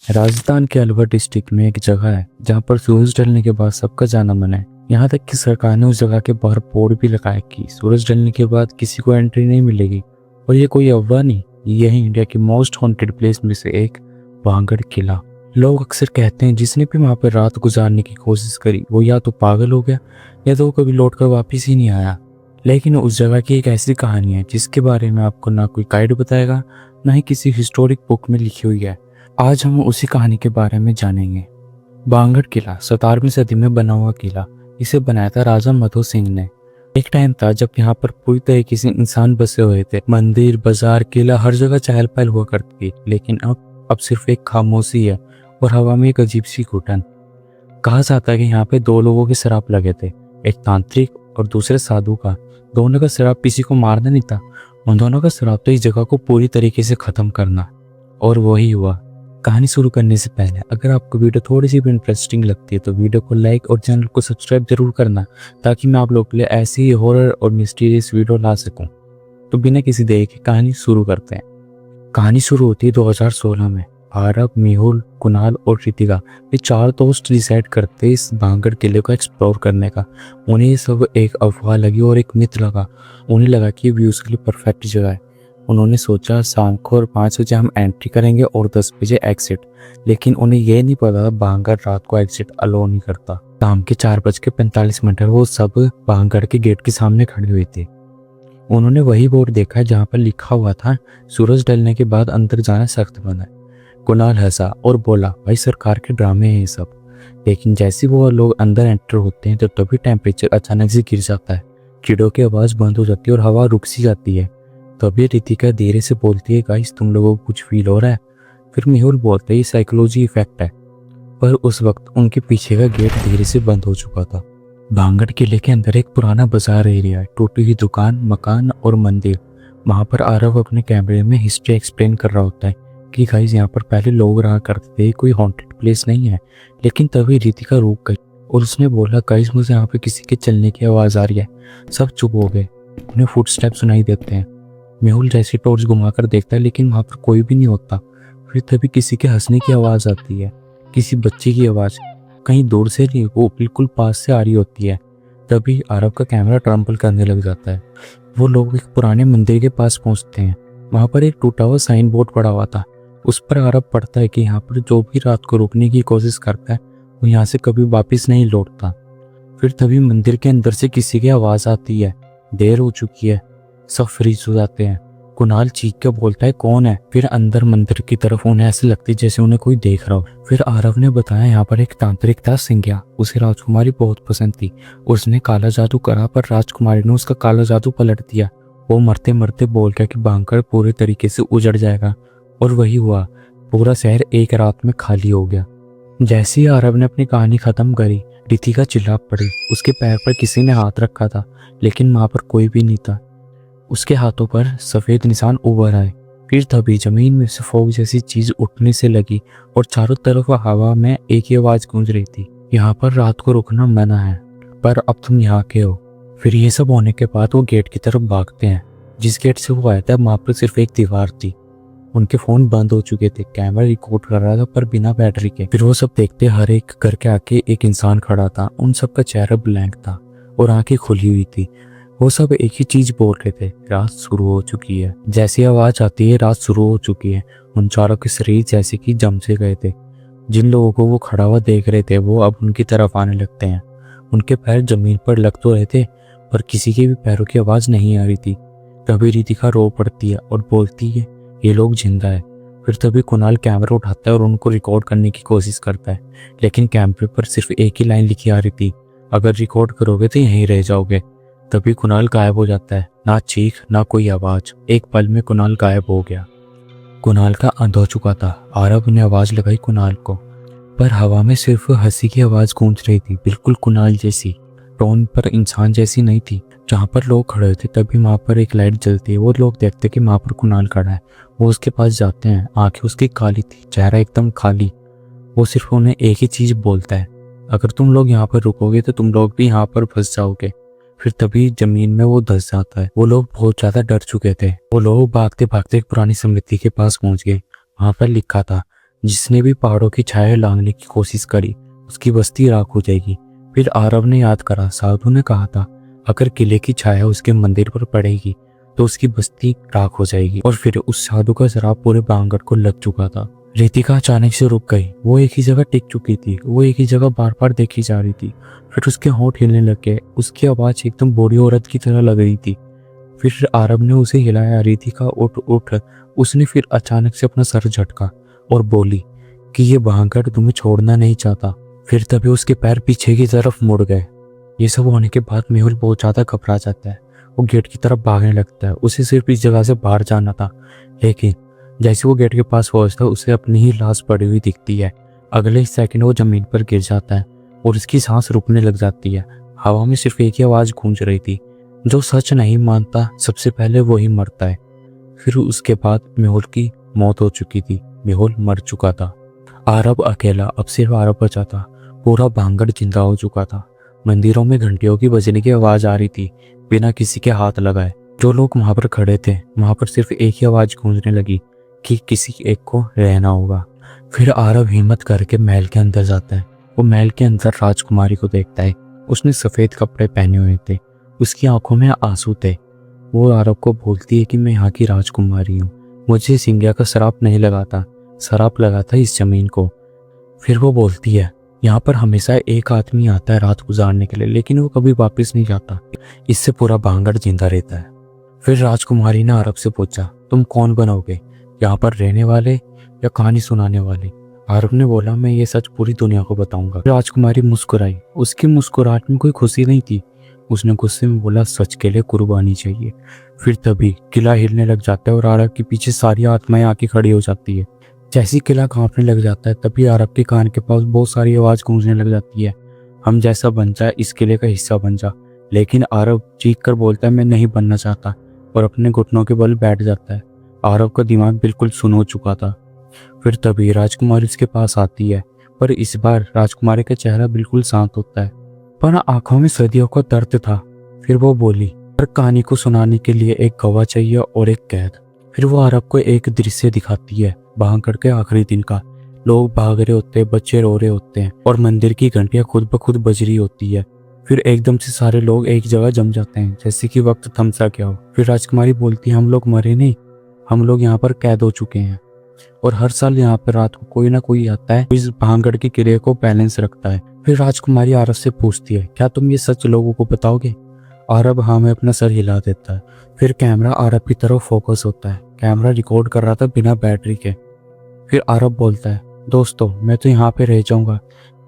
राजस्थान के अलवर डिस्ट्रिक्ट में एक जगह है जहाँ पर सूरज ढलने के बाद सबका जाना मन है। यहाँ तक कि सरकार ने उस जगह के बाहर बोर्ड भी लगाया कि सूरज ढलने के बाद किसी को एंट्री नहीं मिलेगी। और ये कोई अफवाह नहीं, ये है इंडिया की मोस्ट हॉन्टेड प्लेस में से एक, भांगड़ किला। लोग अक्सर कहते हैं जिसने भी वहाँ पर रात गुजारने की कोशिश करी वो या तो पागल हो गया या तो वो कभी लौट कर वापिस ही नहीं आया। लेकिन उस जगह की एक ऐसी कहानी है जिसके बारे में आपको ना कोई गाइड बताएगा, ना ही किसी हिस्टोरिक बुक में लिखी हुई है। आज हम उसी कहानी के बारे में जानेंगे। भांगड़ किला 17वीं सदी में बना हुआ किला। इसे बनाया था राजा मधु सिंह ने। एक टाइम था जब यहाँ पर पूरी तरीके से इंसान बसे हुए थे। मंदिर, बाजार, किला, हर जगह चहल पहल हुआ करती थी। लेकिन अब सिर्फ एक खामोशी है और हवा में एक अजीब सी घुटन। कहा जाता है कि यहाँ पे दो लोगों के श्राप लगे थे, एक तांत्रिक और दूसरे साधु का। दोनों का श्राप किसी को मारना नहीं था, उन दोनों का श्राप तो इस जगह को पूरी तरीके से खत्म करना। और वही हुआ। कहानी शुरू करने से पहले अगर आपको वीडियो थोड़ी सी भी इंटरेस्टिंग लगती है तो वीडियो को लाइक और चैनल को सब्सक्राइब जरूर करना, ताकि मैं आप लोगों के लिए ऐसी ही हॉरर और मिस्टीरियस वीडियो ला सकूं। तो बिना किसी देरी के कहानी शुरू करते हैं। कहानी शुरू होती है 2016 में। आरव, मेहुल, कुणाल और रितिका ये चार दोस्त डिसाइड करते इस भांगड़ किले को एक्सप्लोर करने का। उन्हें ये सब एक अफवाह लगी और एक मिथ लगा। उन्हें लगा कि ये व्यूज के लिए परफेक्ट जगह है। उन्होंने सोचा शाम को और 5 बजे हम एंट्री करेंगे और 10 बजे एग्जिट। लेकिन उन्हें यह नहीं पता भांगड़ रात को एग्जिट अलाउ नहीं करता। शाम के 4:45 वो सब भांगड़ के गेट के सामने खड़े हुए थे। उन्होंने वही बोर्ड देखा जहाँ पर लिखा हुआ था सूरज ढलने के बाद अंदर जाना सख्त मना है। कुणाल हंसा और बोला, भाई सरकार के ड्रामे हैं ये सब। लेकिन जैसे वो लोग अंदर एंटर होते हैं तो तभी टेम्परेचर अचानक से गिर जाता है। कीड़ों की आवाज बंद हो जाती है और हवा रुक सी जाती है। तभी रितिका धीरे से बोलती है, गाइस तुम लोगों को कुछ फील हो रहा है? फिर मेहुल बोलता है, ये साइकोलॉजी इफेक्ट है। पर उस वक्त उनके पीछे का गेट धीरे से बंद हो चुका था। भांगड़ किले के अंदर एक पुराना बाजार एरिया है, टूटी हुई दुकान, मकान और मंदिर। वहां पर आरव अपने कैमरे में हिस्ट्री एक्सप्लेन कर रहा होता है कि गाइस यहाँ पर पहले लोग रहा करते थे, कोई हॉन्टेड प्लेस नहीं है। लेकिन तभी रितिका रुक गई और उसने बोला, गाइस मुझे यहाँ पे किसी के चलने की आवाज आ रही है। सब चुप हो गए। उन्हें फुटस्टेप सुनाई देते हैं। मेहुल जैसी टॉर्च घुमाकर देखता है लेकिन वहां पर कोई भी नहीं होता। फिर तभी किसी के हंसने की आवाज आती है, किसी बच्चे की आवाज। कहीं दूर से नहीं, वो बिल्कुल पास से आ रही होती है। तभी आरव का कैमरा ट्रम्पल करने लग जाता है। वो लोग एक पुराने मंदिर के पास पहुंचते हैं। वहां पर एक टूटा हुआ साइन बोर्ड पड़ा हुआ था। उस पर आरव पढ़ता है कि यहाँ पर जो भी रात को रुकने की कोशिश करता है वो यहाँ से कभी वापिस नहीं लौटता। फिर तभी मंदिर के अंदर से किसी की आवाज आती है, देर हो चुकी है। सब फ्रीज हो जाते हैं। कुणाल चीख के बोलता है, कौन है? फिर अंदर मंदिर की तरफ उन्हें ऐसे लगती जैसे उन्हें कोई देख रहा हो। फिर आरव ने बताया यहाँ पर एक तांत्रिक था सिंघिया, उसे राजकुमारी बहुत पसंद थी। उसने काला जादू करा पर राजकुमारी ने उसका काला जादू पलट दिया। वो मरते मरते बोल गया कि भांगड़ पूरे तरीके से उजड़ जाएगा। और वही हुआ। पूरा शहर एक रात में खाली हो गया। जैसे ही आरव ने अपनी कहानी खत्म करी, रितिका चिल्ला पड़ी। उसके पैर पर किसी ने हाथ रखा था लेकिन वहां पर कोई भी नहीं था। उसके हाथों पर सफेद निशान उभर आए। फिर तभी जमीन में से फॉग जैसी चीज उठने से लगी और चारों तरफ हवा में एक ही आवाज गूंज रही थी, यहाँ पर रात को रुकना मना है, पर अब तुम यहाँ के हो। फिर ये सब होने के बाद वो गेट की तरफ भागते हैं। जिस गेट से वो आया था वहां पर सिर्फ एक दीवार थी। उनके फोन बंद हो चुके थे, कैमरा रिकॉर्ड कर रहा था पर बिना बैटरी के। फिर वो सब देखते हर एक घर के आके एक इंसान खड़ा था। उन सब का चेहरा ब्लैंक था और आंखें खुली हुई थी। वो सब एक ही चीज बोल रहे थे, रात शुरू हो चुकी है। जैसी आवाज आती है रात शुरू हो चुकी है। उन चारों के शरीर जैसे कि जम से गए थे। जिन लोगों को वो खड़ा हुआ देख रहे थे वो अब उनकी तरफ आने लगते हैं। उनके पैर जमीन पर लग तो रहे थे पर किसी के भी पैरों की आवाज नहीं आ रही थी। तभी रितिका रो पड़ती है और बोलती है, ये लोग जिंदा है। फिर तभी कुणाल कैमरा उठाता है और उनको रिकॉर्ड करने की कोशिश करता है। लेकिन कैमरे पर सिर्फ एक ही लाइन लिखी आ रही थी, अगर रिकॉर्ड करोगे तो यहीं रह जाओगे। तभी कुणाल गायब हो जाता है, ना चीख ना कोई आवाज। एक पल में कुणाल गायब हो गया। कुणाल का अंत हो चुका था। आरव ने आवाज लगाई कुणाल को, पर हवा में सिर्फ हंसी की आवाज गूंज रही थी, बिल्कुल कुणाल जैसी, टोन पर इंसान जैसी नहीं थी। जहाँ पर लोग खड़े थे तभी वहां पर एक लाइट जलती है। वो लोग देखते कि वहां पर कुणाल खड़ा है। वो उसके पास जाते हैं। आंखें उसकी काली थी, चेहरा एकदम खाली। वो सिर्फ उन्हें एक ही चीज बोलता है, अगर तुम लोग यहाँ पर रुकोगे तो तुम लोग भी यहाँ पर फंस जाओगे। फिर तभी जमीन में वो धंस जाता है। वो लोग बहुत ज्यादा डर चुके थे। वो लोग भागते भागते एक पुरानी स्मृति के पास पहुंच गए। वहां पर लिखा था, जिसने भी पहाड़ों की छाया लांघने की कोशिश करी उसकी बस्ती राख हो जाएगी। फिर आरव ने याद करा साधु ने कहा था अगर किले की छाया उसके मंदिर पर पड़ेगी तो उसकी बस्ती राख हो जाएगी। और फिर उस साधु का शराब पूरे बांगड़ को लग चुका था। रितिका अचानक से रुक गई। वो एक ही जगह टिक चुकी थी, वो एक ही जगह बार बार देखी जा रही थी। फिर उसके होंठ हिलने लग गए, उसकी आवाज एकदम बूढ़ी औरत की तरह लग रही थी। फिर आरब ने उसे हिलाया, रितिका उठ उठ। उसने फिर अचानक से अपना सर झटका और बोली कि ये बांगड़ तुम्हें छोड़ना नहीं चाहता। फिर तभी उसके पैर पीछे की तरफ मुड़ गए। ये सब होने के बाद मेहुल बहुत ज्यादा घबरा जाता है। वो गेट की तरफ भागने लगता है। उसे सिर्फ इस जगह से बाहर जाना था, लेकिन जैसे वो गेट के पास पहुंचता है उसे अपनी ही लाश पड़ी हुई दिखती है। अगले ही सेकंड वो जमीन पर गिर जाता है और उसकी सांस रुकने लग जाती है। हवा में सिर्फ एक ही आवाज गूंज रही थी, जो सच नहीं मानता सबसे पहले वो ही मरता है। फिर उसके बाद मेहुल की मौत हो चुकी थी। मेहुल मर चुका था। आरब अकेला, अब सिर्फ आरब बचा था। पूरा बांगड़ जिंदा हो चुका था। मंदिरों में घंटियों की बजने की आवाज आ रही थी बिना किसी के हाथ लगाए। जो लोग वहां पर खड़े थे वहां पर सिर्फ एक ही आवाज गूंजने लगी कि किसी एक को रहना होगा। फिर आरब हिम्मत करके महल के अंदर जाता है। वो महल के अंदर राजकुमारी को देखता है। उसने सफेद कपड़े पहने हुए थे, उसकी आंखों में आंसू थे। वो आरब को बोलती है कि मैं यहाँ की राजकुमारी हूँ, मुझे सिंगिया का श्राप नहीं लगाता, श्राप लगा था इस जमीन को। फिर वो बोलती है यहाँ पर हमेशा एक आदमी आता है रात गुजारने के लिए, लेकिन वो कभी वापस नहीं जाता। इससे पूरा बांगड़ जिंदा रहता है। फिर राजकुमारी ने आरब से पूछा तुम कौन बनोगे, यहाँ पर रहने वाले या कहानी सुनाने वाले? आरब ने बोला मैं ये सच पूरी दुनिया को बताऊंगा। राजकुमारी मुस्कुराई। उसकी मुस्कुराहट में कोई खुशी नहीं थी। उसने गुस्से में बोला सच के लिए कुर्बानी चाहिए। फिर तभी किला हिलने लग जाता है और आरब के पीछे सारी आत्माएं आके खड़ी हो जाती है। जैसे किला कांपने लग जाता है तभी आरब के कान के पास बहुत सारी आवाज गूंजने लग जाती है, हम जैसा बन जाए, इस किले का हिस्सा बन जा। लेकिन आरब चीख कर बोलता है मैं नहीं बनना चाहता और अपने घुटनों के बल बैठ जाता है। आरब का दिमाग बिल्कुल सुन हो चुका था। फिर तभी राजकुमारी उसके पास आती है, पर इस बार राजकुमारी का चेहरा बिल्कुल शांत होता है, पर आंखों में सदियों का दर्द था। फिर वो बोली हर कहानी को सुनाने के लिए एक गवाह चाहिए और एक कैद। फिर वो आरब को एक दृश्य दिखाती है बांगड़ के आखिरी दिन का। लोग भाग रहे होते हैं, बच्चे रो रहे होते हैं और मंदिर की घंटियां खुद ब खुद बज रही होती है। फिर एकदम से सारे लोग एक जगह जम जाते हैं जैसे कि वक्त थम सा गया हो। फिर राजकुमारी बोलती है हम लोग मरे नहीं, हम लोग यहाँ पर कैद हो चुके हैं और हर साल यहाँ पर रात को कोई ना कोई आता है, इस भांगड़ के किले को बैलेंस रखता है। फिर राजकुमारी आरब से पूछती है क्या तुम ये सच लोगों को बताओगे? आरब हाँ में अपना सर हिला देता है। फिर कैमरा आरब की तरफ फोकस होता है। कैमरा रिकॉर्ड कर रहा था बिना बैटरी के। फिर आरब बोलता है दोस्तों मैं तो यहाँ पे रह जाऊंगा,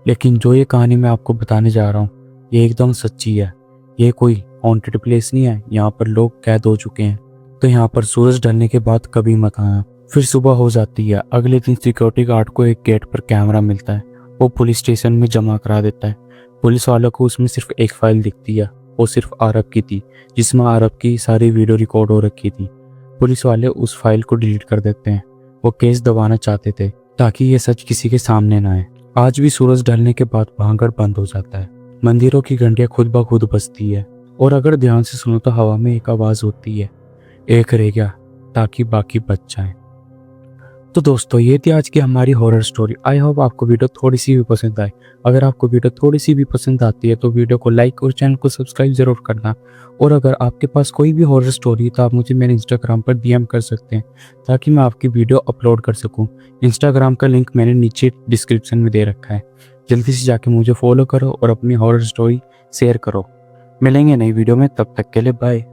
लेकिन जो ये कहानी मैं आपको बताने जा रहा हूँ ये एकदम सच्ची है। ये कोई हॉन्टेड प्लेस नहीं है, यहाँ पर लोग कैद हो चुके हैं, तो यहाँ पर सूरज ढलने के बाद कभी मत आना। फिर सुबह हो जाती है। अगले दिन सिक्योरिटी गार्ड को एक गेट पर कैमरा मिलता है। वो पुलिस स्टेशन में जमा करा देता है। पुलिस वालों को उसमें सिर्फ एक फाइल दिखती है, वो सिर्फ आरब की थी, जिसमें आरब की सारी वीडियो रिकॉर्ड हो रखी थी। पुलिस वाले उस फाइल को डिलीट कर देते हैं। वो केस दबाना चाहते थे ताकि ये सच किसी के सामने ना आए। आज भी सूरज ढलने के बाद भांगड़ बंद हो जाता है। मंदिरों की घंटियां खुद ब खुद बजती है और अगर ध्यान से सुनो तो हवा में एक आवाज होती है, एक रह गया ताकि बाकी बच जाए। तो दोस्तों ये थी आज की हमारी हॉरर स्टोरी। आई होप आपको वीडियो थोड़ी सी भी पसंद आए। अगर आपको वीडियो थोड़ी सी भी पसंद आती है तो वीडियो को लाइक और चैनल को सब्सक्राइब जरूर करना। और अगर आपके पास कोई भी हॉरर स्टोरी है तो आप मुझे मेरे इंस्टाग्राम पर डीएम कर सकते हैं ताकि मैं आपकी वीडियो अपलोड कर सकूं। इंस्टाग्राम का लिंक मैंने नीचे डिस्क्रिप्शन में दे रखा है। जल्दी से जाके मुझे फॉलो करो और अपनी हॉरर स्टोरी शेयर करो। मिलेंगे नई वीडियो में, तब तक के लिए बाय।